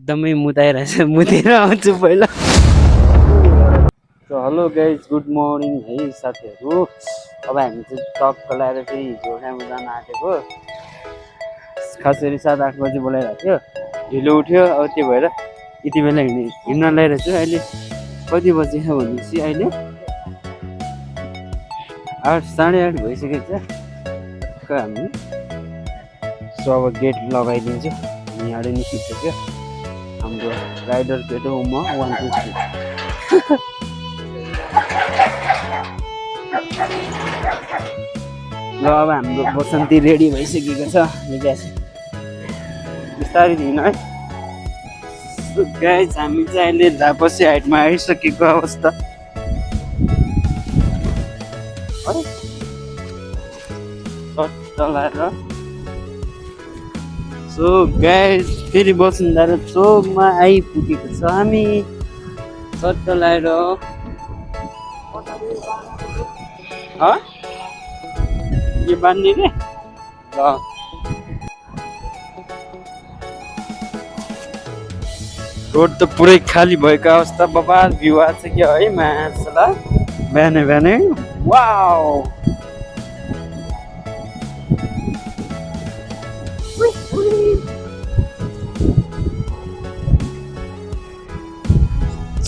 एकदमै मुदाइरहेछ मुदेर आउँछु पहिला हेलो गाइज गुड मर्निङ है साथीहरू अब हामी चाहिँ टक्क लगाएर चाहिँ हिजो काम जान आँटेको खास गरी 7-8 बजी बोलाइरहेको थियो ढिलो उठ्यो अब त्यो भएर यति बेला हिँड्न लगाइरहेको छु अहिले कति बजी छ भनेपछि अहिले 8:30 भइसकेको छ हामी सो अब गेट लगाइदिन्छु यहाँबाट निस्किसक्यो हाम्रो राइडर गेट हो म 1 2 3 ल अब हाम्रो बसन्ती रेडी भइसकेको छ बिस्तारै हिँड्नु है गाइज हामी चाहिँ अहिले झापसी हाइटमा आइसकेको अवस्था चलाएर सो गाइज फेरि वसुन्धरा चोकमा आइपुगेको छ हामी चट्ट लाएर यो बान्ने रे ल रोड त पुरै खाली भएको अवस्था बबाल भ्यू आएको छ कि है मासला बिहानै बिहानै वाउ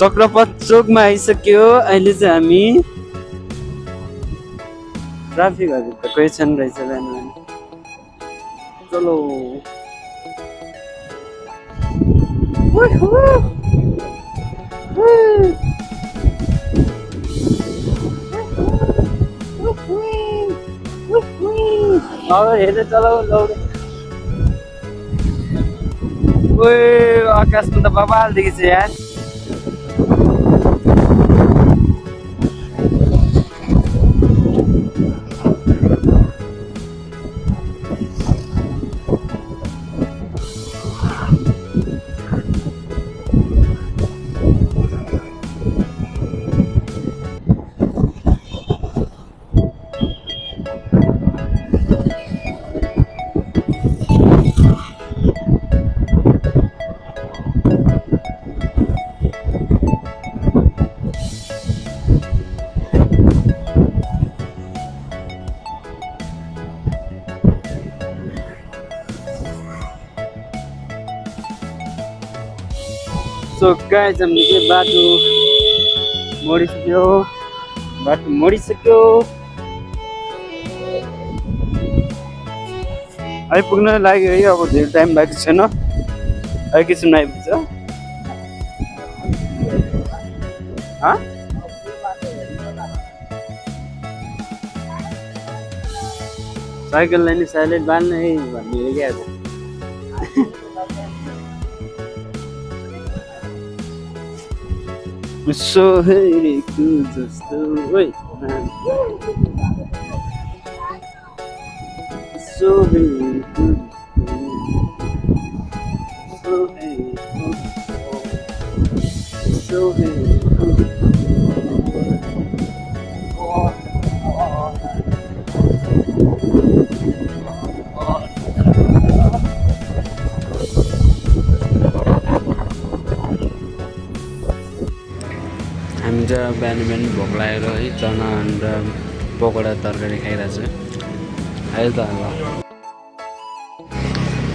चक्रपथ चोकमा आइसक्यो अहिले चाहिँ हामी ट्राफिकहरू त कोही छैन रहेछ बिहान चलो हेरेर चलाऊ आकाशमा त बबाल देखिन्छ यार सो गाइज हामीले चाहिँ बाटो मोडिसक्यो आइपुग्न लाग्यो है अब धेरै टाइम बाँकी छैन एकैछिनमा आइपुग्छ साइकललाई नि साइलेन्ट बाल्ने है भन्ने क्या सोहेको जस्तो हामी त बिहान भोक लागेर है चना र पकौडा तरकारी खाइरहेको छ अहिले त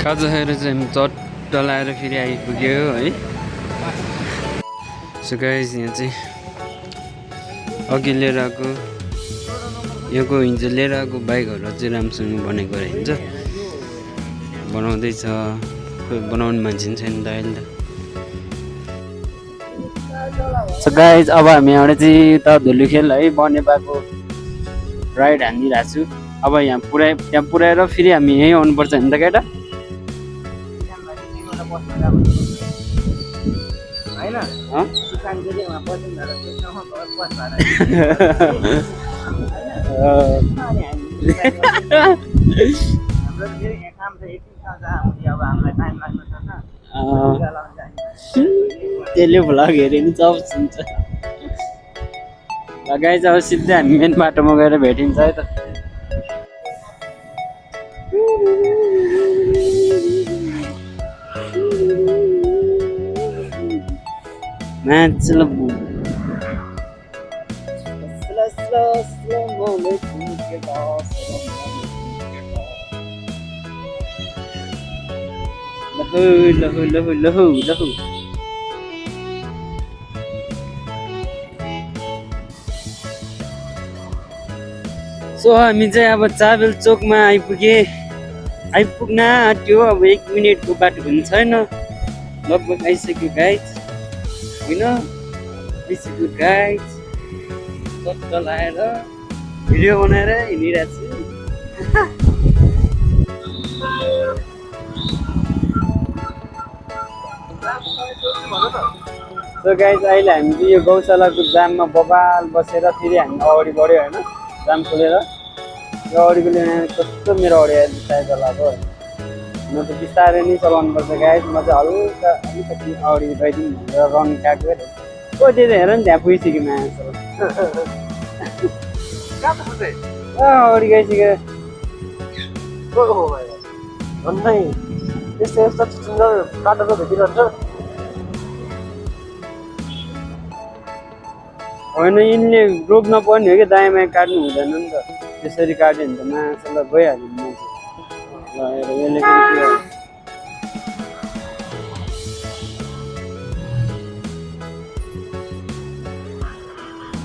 खाजा खाएर चाहिँ हामी चट्ट लाएर फेरि आइपुग्यो है सो गाइस यहाँ चाहिँ अघि लिएर आएको यहाँको हिजो लिएर आएको बाइकहरू चाहिँ राम्रोसँग बनेको रहेछ बनाउँदैछ कोही बनाउने मान्छे पनि छैन त अहिले त सो गाइज अब हामी एउटा चाहिँ त धुलुखेल है बनेपाको राइड हानिरहेको छु अब त्यहाँ पुऱ्याएर फेरि हामी यहीँ आउनुपर्छ नि त केटा त्यसले भ्लग हेऱ्यो नि जब्स हुन्छ गाइज अब सिधै हामी मेन बाटोमा गएर भेटिन्छ है त Man, slow mo. Lahu. So हामी चाहिँ अब चाबेल चोकमा आइपुग्न आँट्यो अब 1 मिनेटको बाटो पनि छैन लगभग आइसक्यो गाइज होइन आइसक्यो गाइज चट्ट लाएर भिडियो बनाएर हिँडिरहेको छु सो गाइज अहिले हामी चाहिँ यो गौशालाको जाममा बबाल बसेर फेरि हामी अगाडि बढ्यो होइन जाम खोलेर यो अगाडिको लिने कस्तो मेरो अगाडि सायद होला अब म त बिस्तारै नै चलाउनुपर्छ गाइज म चाहिँ हल्का अलिकति अगाडि गइदिउँ भनेर रङ काट्यो त्यो हेर नि त्यहाँ पुगिसक्यो मान्छे अगाडि गइसक्यो भन्दै यस्तो यस्तो सुन्दर बाटोको भेटिरहन्छ होइन यिनले रोक्न पर्ने हो कि दायाँमा काट्नु हुँदैन नि त त्यसरी काट्यो भने त माछालाई गइहाल्यो मान्छे ल यसले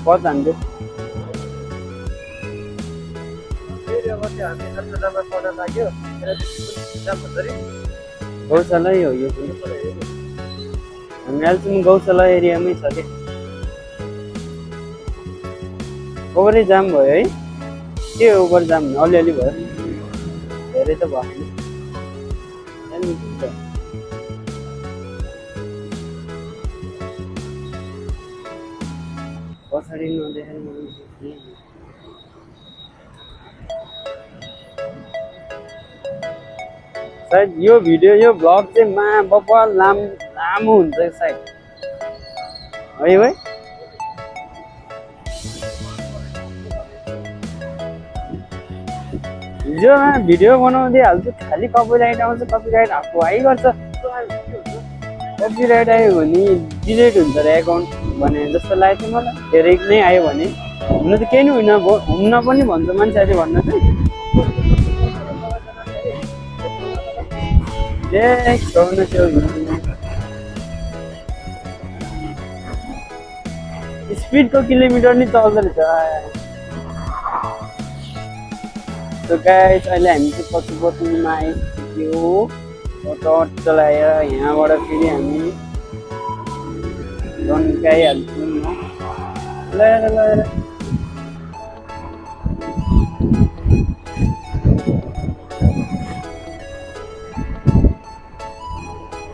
कता हान्थ्यो गौशाला हो यो हामी अहिलेसम्म गौशाला एरियामै छ कि ओभरै जाम भयो है के ओभर जाम अलिअलि भयो धेरै त भएन पछाडि नदेखेर सायद यो भिडियो यो भ्लग चाहिँ बब्बल लामो हुन्छ सायद है भाइ हिजोमा भिडियो बनाउँदै हाल्छु खालि कपिराइट आउँछ कपिराइट हाई गर्छ कपिराइट आयो भने डिलिट हुन्छ र एकाउन्ट भने जस्तो लाग्यो थियो मलाई धेरै नै आयो भने हुन त केही नै हुन पनि भन्छ मान्छेहरूले भन्न चाहिँ स्पिडको किलोमिटर नि चल्दो रहेछ तो गाइस अहिले हामी चाहिँ पशुपतिमा आइपुग्यो टर्च चलाएर यहाँबाट फेरि हामी रन्काइहाल्छौँ ल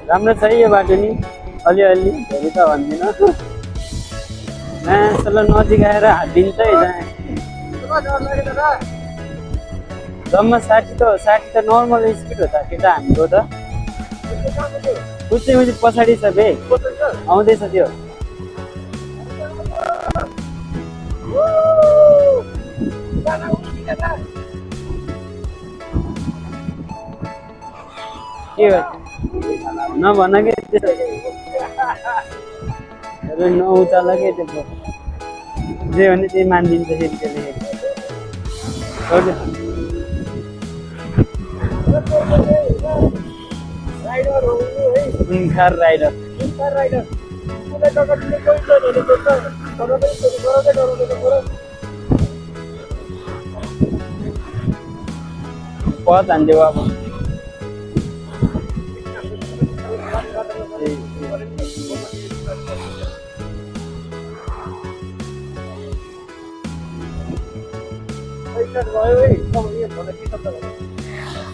राम्रो छ यो बाटो नि अलिअलि धेरै त भन्दिनँ मान्छेलाई नजिक आएर हात दिन्छ जम्मा 60 त नर्मल स्पिड हो त केटा हाम्रो त कुच्चे पछाडि छ बे आउँदैछ त्यो के नभन के नउचाल के त्यो जे भने त्यही मानिदिन्छ फेरि त्यसले राइडर पद हान्थ्यो अब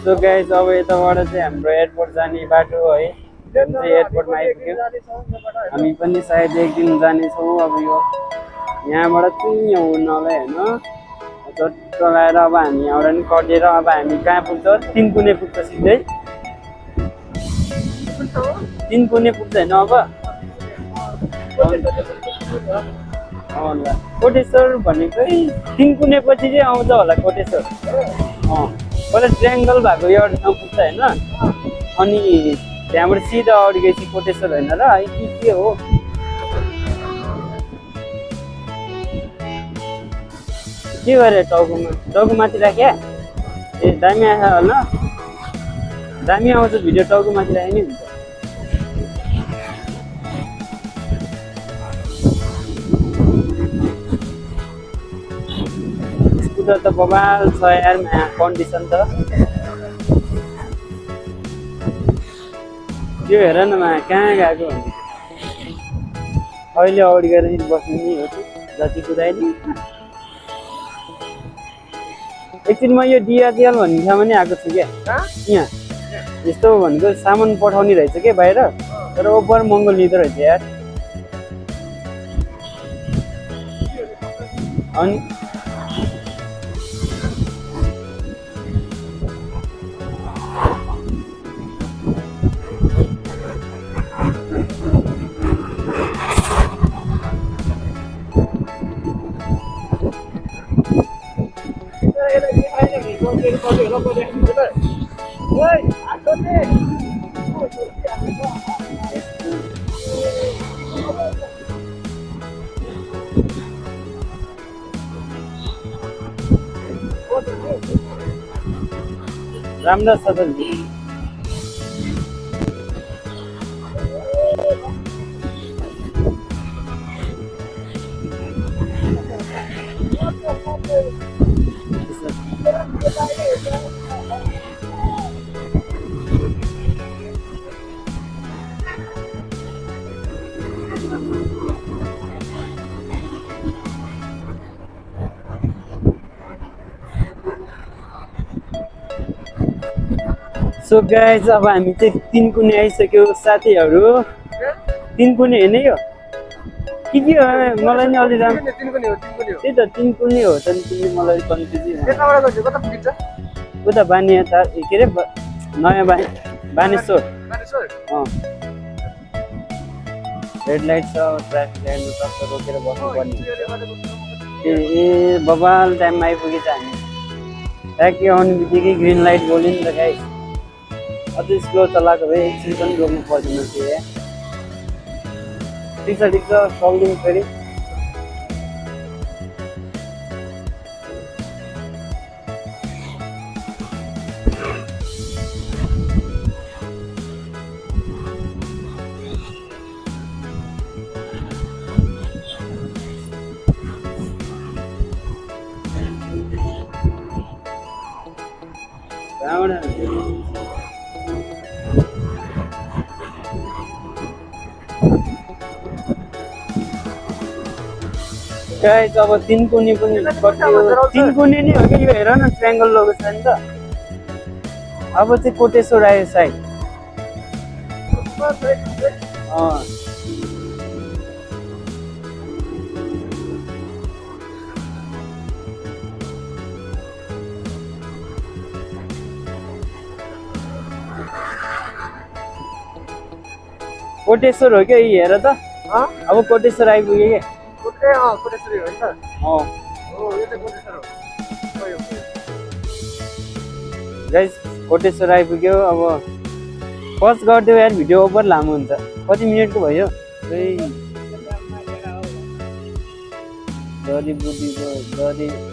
सो गाइस अब यताबाट चाहिँ हाम्रो एयरपोर्ट जाने बाटो है एयरपोर्टमा आइपुग्यो हामी पनि सायद एक दिन जानेछौँ अब यो यहाँबाट चाहिँ यहाँ उड्नलाई होइन चट्ट लगाएर अब हामी यहाँबाट नि कटेर अब हामी कहाँ पुग्छ तिनकुने पुग्छ सिधै तिनकुने पुग्छ होइन अब ल कोटेश्वर भनेकै तिनकुने पछि चाहिँ आउँछ होला कोटेश्वर पहिला ट्रायङ्गल भएको एउटा ठाउँ पुग्छ होइन अनि त्यहाँबाट सिधा अगाडि गएपछि कोटेश्वर होइन र के हो के गरे टाउकोमाथि राख्या ए दामी आएछ होला दामी आउँछ भिडियो टाउकोमाथि राखे नि हुन्छ स्कुटर त बबाल छ यार कन्डिसन त त्यो हेर न कहाँ गएको भने अहिले अगाडि गएर बस्नु नि हो जति कुदाए नि एकछिन म यो डिआरडिएल भन्ने ठाउँमा नि आएको छु क्या यहाँ यस्तो भनेको सामान पठाउने रहेछ क्या बाहिर तर ओभर महँगो लिँदो रहेछ यार अनि राम्रो छ त सो गाइज अब हामी चाहिँ तिनकुने आइसक्यो साथीहरू तिनकुने होइन यो के हो मलाई नि अलि राम्रो त्यही त तिनकुने हो त नि तिमीले मलाई कन्फ्युज उता बानी के अरे नयाँ बानेश्वर रेड लाइट छ ट्राफिक लाइटमा टक्क रोकेर बस्नुपर्ने ए बबाल टाइममा आइपुगेछ हामी ट्याक्कै आउने बित्तिकै ग्रिन लाइट बोल्यो नि त गाइस अझै स्लो चलाएको भए एकछिन पनि रोक्नु पर्दैन थियो या ठिक छ सक्दिउँ फेरि गाइस अब तिनकुने पनि तिनकुने नै हो कि यो हेर न ट्रायङ्गल लोगो छ नि त अब चाहिँ कोटेश्वर आयो साइड कोटेश्वर हो क्या हेर त अब कोटेश्वर आइपुग्यो क्या गाइस कोटेश्वर आइपुग्यो अब पज गरिदियो यार भिडियो ओभर लामो हुन्छ कति मिनटको भयो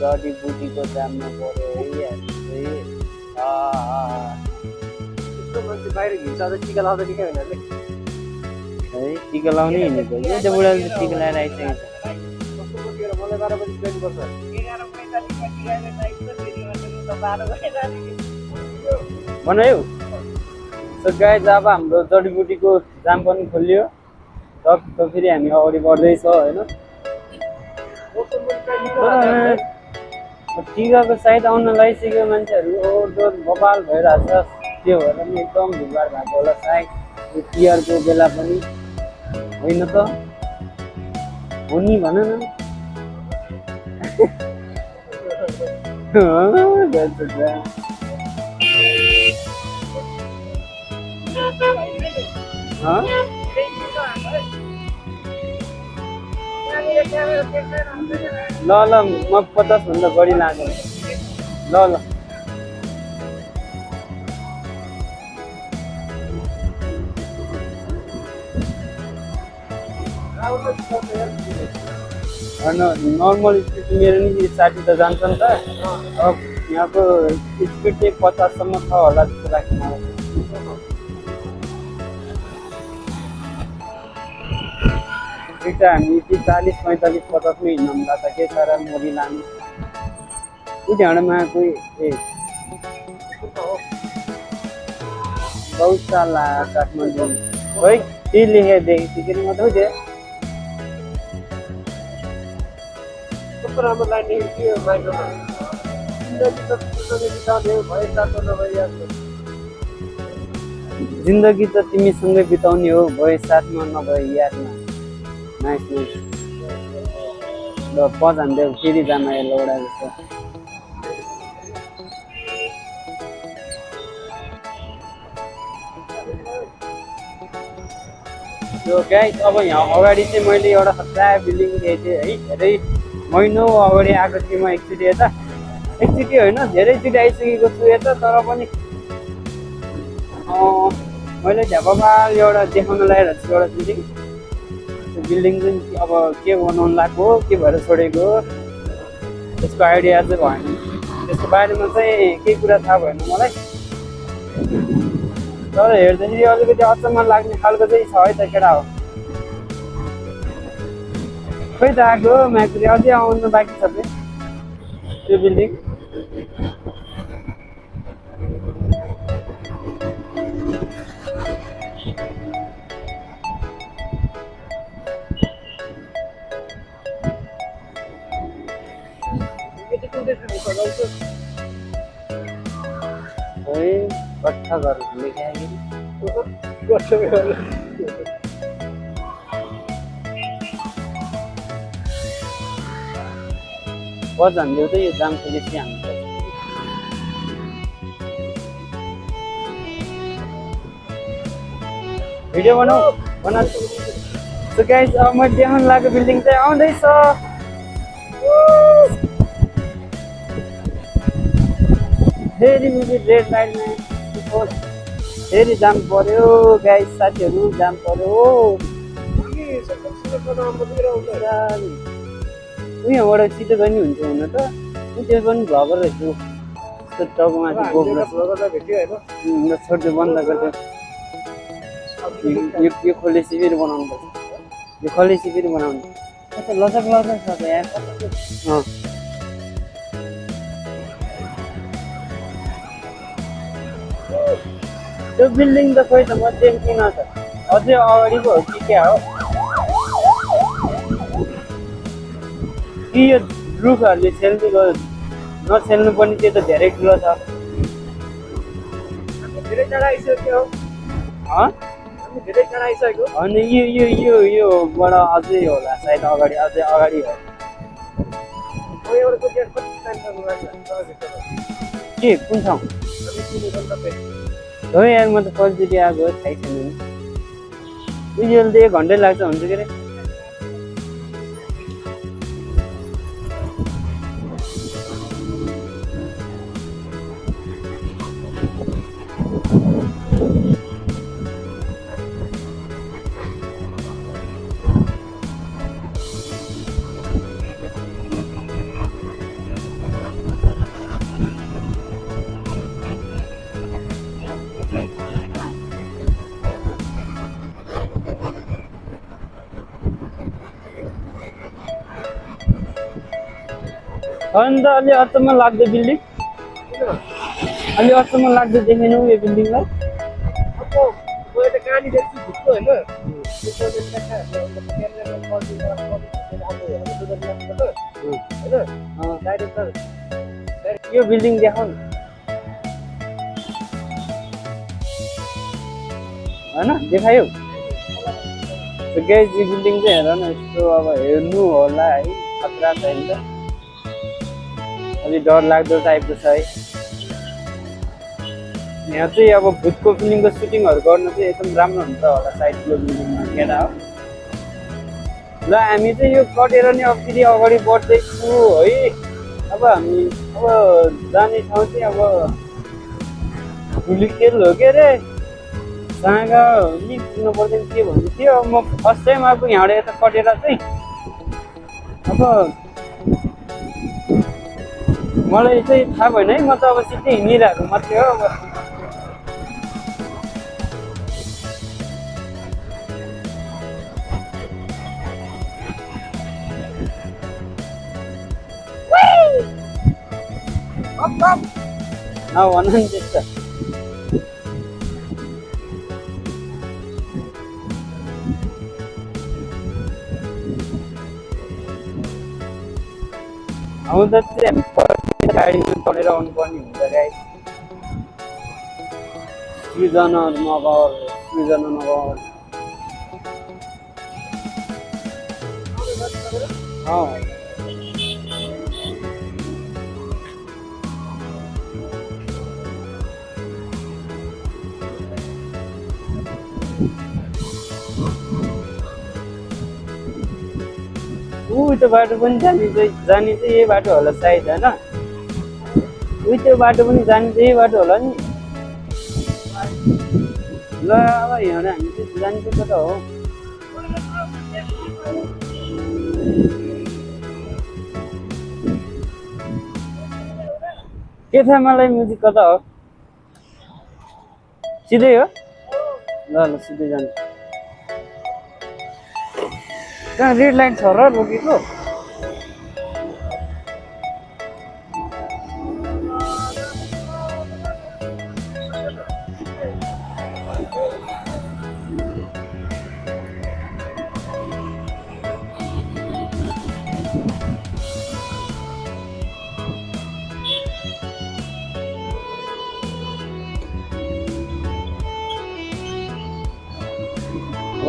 जडीबुटीको दाममा पर्यो है यार बाहिर घिर्छ टिका लाउँदा के होइन है टिका लाउनै हिँडेको एउटा बुढाले टिका लगाएर आइसकेको बनायो सो गाइस अब हाम्रो जडीबुटीको जाम पनि खोलियो टक्क फेरि हामी अगाडि बढ्दैछ होइन टिकाको सायद आउन लागिसक्यो मान्छेहरू ओहोर बबाल भइरहेछ त्यो भएर पनि एकदम भिडभाड भएको होला सायद यो तिहारको बेला पनि होइन त हो नि भन न ल म 50 भन्दा बढी लाग्यो ल नर्मल स्पिड मेरो नि 60 त जान्छ नि त। अब यहाँको स्पिड चाहिँ 50 सम्म छ होला जस्तो लाग्छ मलाई। ठिक छ हामी 40 45 50 मै हिँड्नु लाग्छ के सारा मोडी लाने उठाउनमा कोही ए गौशाला काठमाडौँ है के लेखे देखेको थिएँ कि मात्रै थियो। कस्तो राम्रो लाग्ने थियो माइक्रोमा जिन्दगी त तिमीसँगै बिताउने हो भए साथमा नभए यादमा। नाइस नाइस ल पजान्देऊ फेरि जान लौडा जस्तो। यो गाइस अब यहाँ अगाडि चाहिँ मैले एउटा खतरा बिल्डिङ देखेको थिएँ है। धेरै महिनौ अगाडि आएको थिएँ म एकचोटि यता, एकचोटि होइन धेरैचोटि आइसकेको छु यता। तर पनि मैले झ्यापाल एउटा देखाउन लगाइरहेको छु एउटा बिल्डिङ। त्यो बिल्डिङ चाहिँ अब के बनाउनु लाग्यो के भएर छोडेको त्यसको आइडिया चाहिँ भएन। त्यसको बारेमा चाहिँ केही कुरा थाहा भएन मलाई। तर हेर्दाखेरि अलिकति अचम्म लाग्ने खालको चाहिँ छ है त केटा हो। खोइ त आएको म्याक्री अझै आउनु बाँकी छ त्यो बिल्डिङ। है कट्ठा गरेर पजान्देऊ त यो जाम पुलिस हामी भिडियो बना सो गाइस अब म देखाउन लागेको बिल्डिङ चाहिँ आउँदैछ। फेरि मैले रेड लाइटमा फेरि जाम पर्यो गाइस साथीहरू जाम पर्यो। उहाँबाट छिटो पनि हुन्छ हुन त त्यो पनि भएको रहेछ त्यो टाउकोमाथि बोक्न छोड्यो बन्द गरिदियो। यो खोलेसी फेरि बनाउनु पर्छ। यो खोलेसी फेरि बनाउनु कस्तो लचक लचक छ त यहाँ। त्यो बिल्डिङ त खोइ त म देख्दिनँ त अझै अगाडिको हो कि क्या हो कि यो रुखहरूले छेल्नु नछेल्नु पनि त्यो त धेरै ठुलो छ। धेरै टाढा आइसक्यो धेरै टाढा आइसक्यो अनि योबाट अझै होला सायद अगाडि अझै अगाडि हो। के कुन ठाउँ हो यार म त कतिचोटि आएको थाहै छैन नि। उहिले त 1 घन्टै लाग्छ हुन्छ के अरे। अन्त अलि अचम्म लाग्दो बिल्डिङ अलि अचम्म लाग्दो देखेनौ यो बिल्डिङलाई। यो बिल्डिङ देखाउ न होइन देखायो गाइस। यो बिल्डिङ चाहिँ हेर न यस्तो अब हेर्नु होला है खतरा छ नि त अलि डर लाग्दो टाइपको छ है। यहाँ चाहिँ अब भूतको फिल्मको सुटिङहरू गर्न चाहिँ एकदम राम्रो हुन्छ होला सायद यो बिल्डिङमा केटा हो। ल हामी चाहिँ यो कटेर नि अब फेरि अगाडि बढ्दैछु है। अब हामी अब जाने ठाउँ चाहिँ अब धुलिखेल हो के अरे साँगा नि पुग्नु पर्दैन के भन्दै थियो। अब म फर्स्ट टाइम आएको यहाँबाट यता कटेर चाहिँ अब मलाई चाहिँ थाहा भएन है, म त अब सिधै हिँडिरहेको मात्रै हो अब। भन नि त्यस्तो। आउँदा चाहिँ हामी गाडीमा चढेर आउनुपर्ने हुन्छ गाइस। सृजना नगर, सृजना नगर। त्यो बाटो पनि जाने चाहिँ यही बाटो होला सायद होइन। त्यो बाटो पनि जाने चाहिँ यही बाटो होला नि। ल अब हिँडेर हामी चाहिँ जाने चाहिँ कता हो? के थाहा मलाई म्युजिक कता हो? सिधै हो? ल ल सिधै जानु। कहाँ रेड लाइट छ र रोकेको?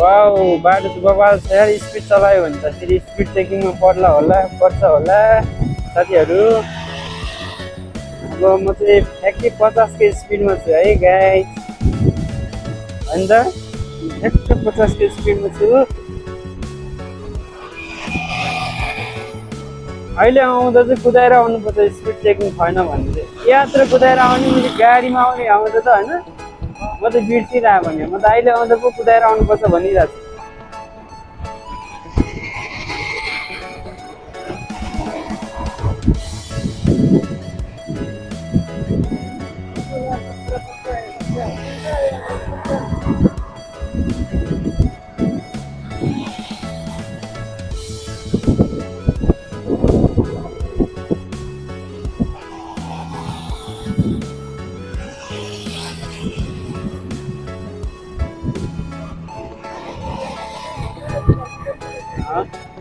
वाउ, बाटो त बाबा यार स्पिड चलायो भने त फेरि स्पिड चेकिङमा पर्छ होला साथीहरू। अब म चाहिँ ठ्याक्कै 50 स्पिडमा छु है गाइस। होइन त ठ्याक्कै 50 स्पिडमा छु। अहिले आउँदा चाहिँ कुदाएर आउनुपर्छ, स्पिड चेकिङ छैन भने चाहिँ। यात्र कुदाएर आउने, मैले गाडीमा आउने आउँदा त होइन, म त बिर्सिरहेको भने म त अहिले आउँदा पो कुदाएर आउनुपर्छ भनिरहेको छु।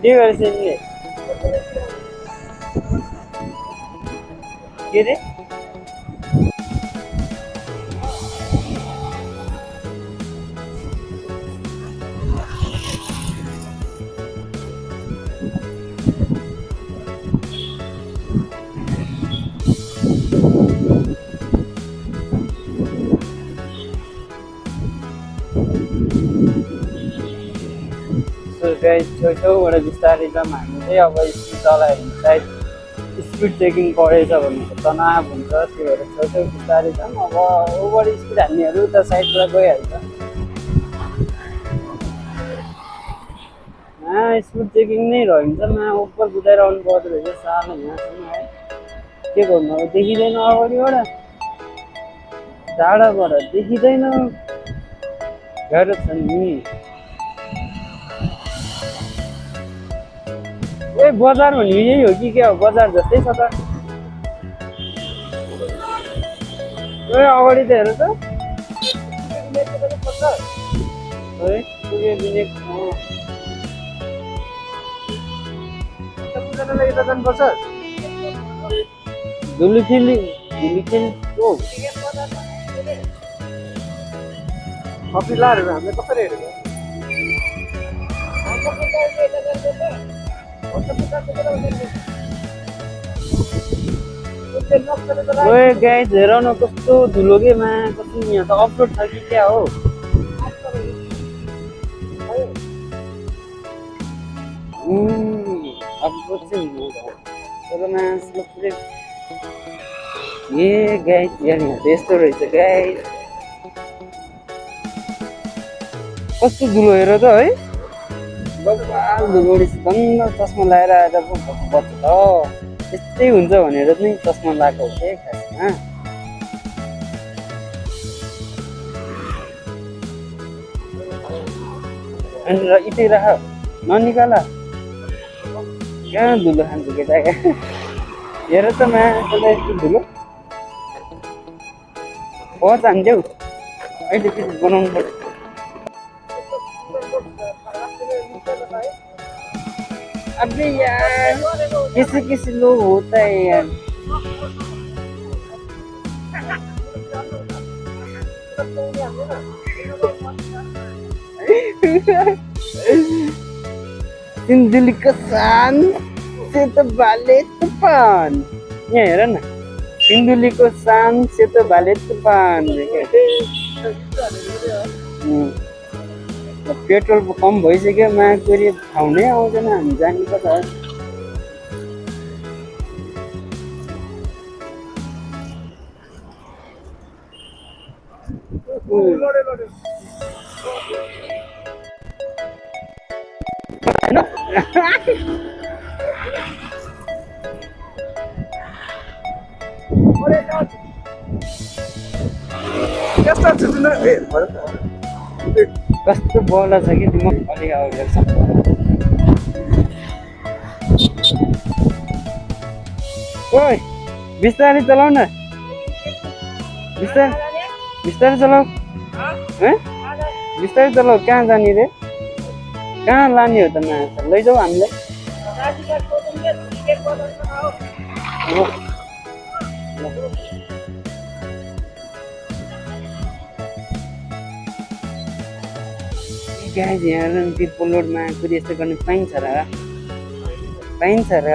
के गरेछ यिनले? के रे? छेउछेउबाट बिस्तारै जाऊँ हामी चाहिँ। अब स्पिड चलायो भने सायद स्पिड चेकिङ परेछ भने तनाव हुन्छ, त्यो भएर छेउछेउ बिस्तारै जाऊँ। अब ओभर स्पिड हान्नेहरू त साइडबाट गइहाल्छ। स्पिड चेकिङ नै रहन्छ, उपर कुदाएर आउनु पर्दो रहेछ सानो यहाँसम्म है। के गर्नु अब, देखिँदैन अगाडिबाट, टाढाबाट देखिँदैन, गाह्रो छ नि। ए बजार भन्ने यही हो कि क्या हो? बजार जस्तै छ त। ए अगाडि त हेर त, धुलीखेल चोक कपिलाहरू हामीले कसरी हेरेको? ओए गाइस हेर न कस्तो धुलो के मा, कस्तो यहाँ त अपलोड छ कि क्या हो? अपलोड चाहिँ ए गाइस यहाँ यस्तो रहेछ गाइस, कस्तो धुलो हेर त है। बबाल धुलो उडेछ धन्न चस्मा लगाएर आएर पो बच्छ त त्यस्तै हुन्छ भनेर पनि चस्मा लगाएको हो के खासमा अनि र यतै राख ननिकाल कहाँ धुलो खान्छ केटा हेर त मान्छेलाई यस्तो धुलो पच हान्थ्यौ अहिले फेरि बनाउनु पर्छ अबे यार किसी लोग होता है यार सिन्धुली को शान से तो बाले तूफान यहाँ हेर न सिन्धुली को शान से तो बाले तूफान पेट्रोल कम भइसक्यो माकुरी ठाउँमै आउँदैन हामी जाने कता कस्तो बल छ कि म अलिक अगाडि छ ओइ बिस्तारै चलाउ न बिस्तारै चलाउ बिस्तारै चलाउ कहाँ जाने रे कहाँ लाने हो त माछा लैजाऊ हामीलाई गाइज यहाँ तिरपल रोडमा कुनै यस्तो गर्न पाइन्छ र पाइन्छ र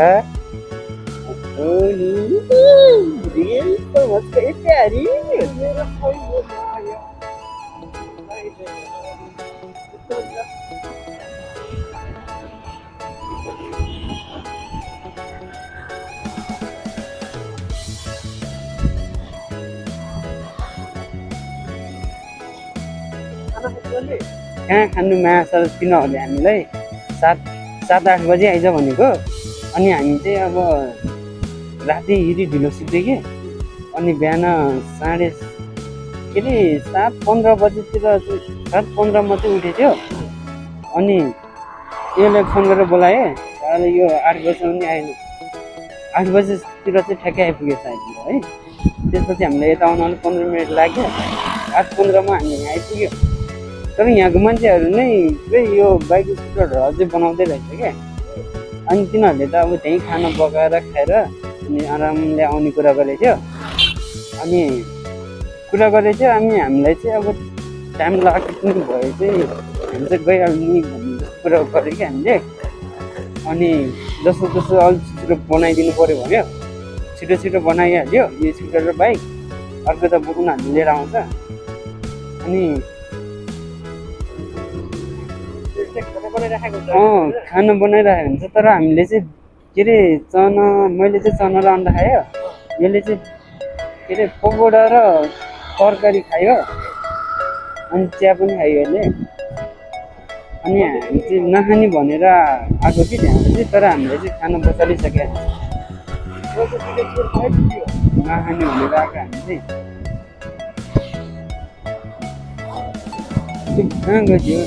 कहाँ खानु माछा तिनीहरूले हामीलाई 7-8 बजी आइज भनेको अनि हामी चाहिँ अब राति हिँडी ढिलो सुत्यो कि अनि बिहान 7:15 बजीतिर 7:15 मा चाहिँ उठेको थियो अनि यसलाई फोन गरेर बोलाएँ तर यो 8 बजीसम्म नि आएन 8 बजीतिर चाहिँ ठ्याक्कै आइपुगेछ अहिले है त्यसपछि हामीलाई यता आउन 15 मिनट लाग्यो 8:15 मा हामी यहाँ आइपुग्यो तर यहाँको मान्छेहरू नै पुरै यो बाइक स्कुटरहरू अझै बनाउँदै रहेछ क्या अनि तिनीहरूले त अब त्यहीँ खाना पकाएर खाएर अनि आरामले आउने कुरा गरेको थियो अनि कुरा गरेको थियो अनि हामीलाई चाहिँ अब टाइम लाग्यो पनि भयो चाहिँ हामी चाहिँ गइहाल्ने भन्ने कुरा गऱ्यो कि हामीले अनि जस्तो अलिक छिटो बनाइदिनु पऱ्यो भन्यो छिटो बनाइहाल्यो यो स्कुटर र बाइक अर्को त उनीहरूले लिएर आउँछ अनि खाना बनाइरहेको हुन्छ तर हामीले चाहिँ के अरे मैले चाहिँ चना र अन्डा खायो यसले चाहिँ के अरे पकौडा र तरकारी खायो अनि चिया पनि खायो यसले अनि हामी चाहिँ नखाने भनेर आएको कि त्यहाँ चाहिँ तर हामीले चाहिँ खाना बसालिसक्यो नखाने भनेर आएको हामी चाहिँ कहाँ गयो